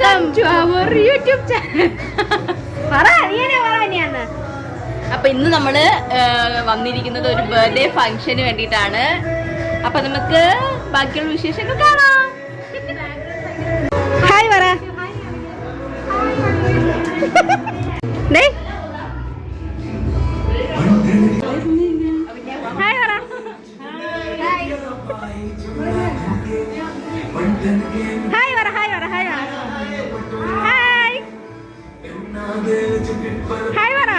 Welcome to our YouTube channel. അപ്പൊ ഇന്ന് നമ്മള് വന്നിരിക്കുന്നത് ഒരു ബർത്ത്ഡേ ഫംഗ്ഷന് വേണ്ടിയിട്ടാണ്. അപ്പൊ നമുക്ക് ബാക്കിയുള്ള വിശേഷങ്ങൾ കാണാം. ഹായ് പറ. ഹായ് പറ. ഹായ് പറ. ഹായ് പറ. ഹായ് പറ. ഹായ് ഹായ് പറ.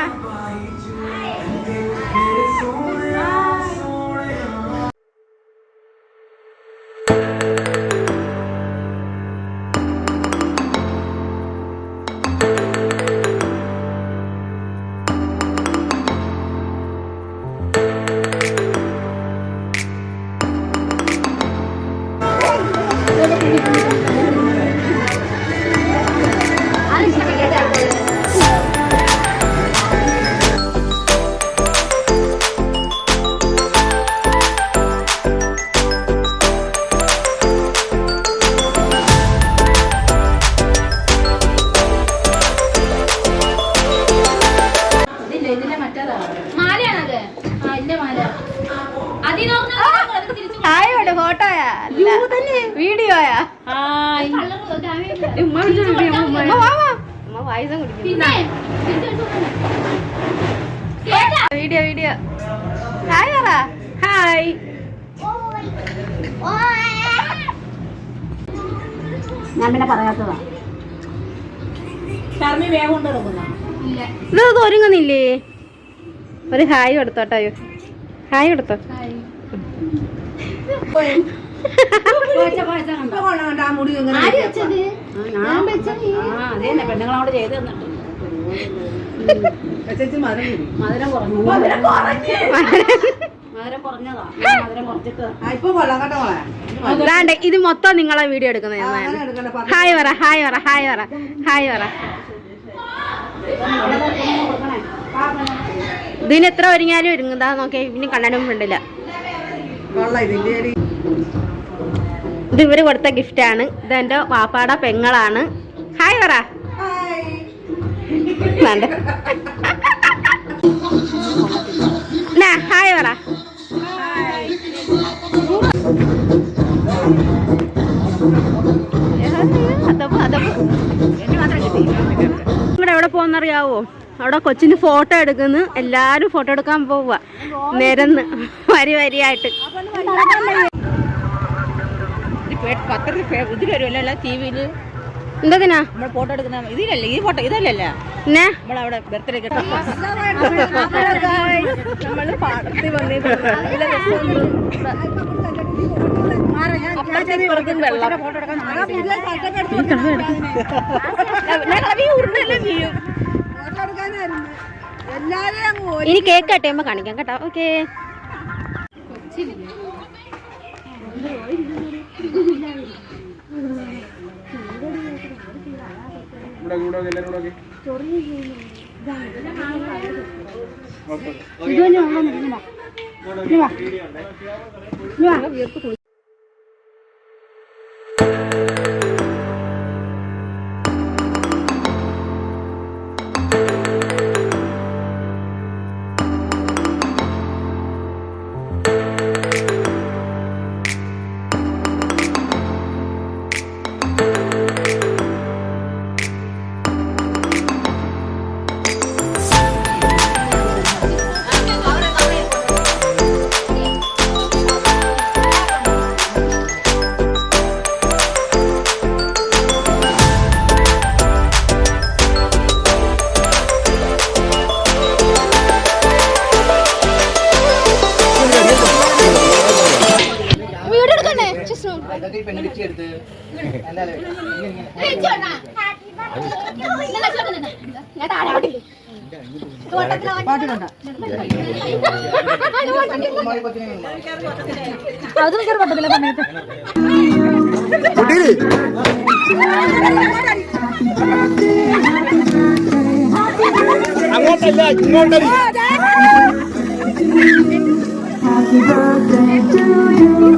ഫോട്ടോയാ വീഡിയോയാ? Video video. ഹായ് പറ. ഹായ്. ഞാൻ പിന്നെ പറയാത്തതാ. ഇത് ഒരുങ്ങുന്നില്ലേ? ഒരു ഹായ് കൊടുത്തോട്ടോ. ഹായ് കൊടുത്തോ. പെണ്ണുങ്ങളോട് ചെയ്ത് മധുരം കുറഞ്ഞു. മധുരം കുറഞ്ഞതാ. മധുരം കുറച്ചിട്ട് ഇത് മൊത്തം നിങ്ങളെ വീഡിയോ എടുക്കുന്നത്. ഹായ് പറ. ഹായ് പറ. ഹായ് പറ. ഹായ് പറ. ഇതിന് എത്ര ഒരുങ്ങിയാലും ഒരുങ്ങുതാ നോക്കിയാ പിന്നെ കണ്ണനും വേണ്ടില്ല. ഇത് ഇവര് കൊടുത്ത ഗിഫ്റ്റാണ്. ഇത് എന്റെ വാപ്പാട പെങ്ങളാണ്. ഹായ് പറ. ഹായ് പറ. ഇവിടെ എവിടെ പോകുന്നറിയാവോ? അവിടെ കൊച്ചിന് ഫോട്ടോ എടുക്കുന്നു. എല്ലാരും ഫോട്ടോ എടുക്കാൻ പോവുക നിരന്ന് വരിയായിട്ട്. ഇതിൽ വരുമല്ലോ ടി വിയില്. എന്താ നമ്മൾ ഫോട്ടോ എടുക്കുന്ന ഇതിലല്ലേ? ഈ ഫോട്ടോ ഇതല്ലല്ല. പിന്നെ നമ്മളവിടെ ബർത്ത്ഡേ കേട്ടോ. നമ്മള് പാടത്തിൽ വന്നിട്ടുണ്ട്. ഇനി കേക്ക് കട്ടുമ്പോ കാണിക്കാം കേട്ടോ. Okay. അങ്ങോട്ടല്ല ഇങ്ങോട്ടല്ല. Happy birthday to you.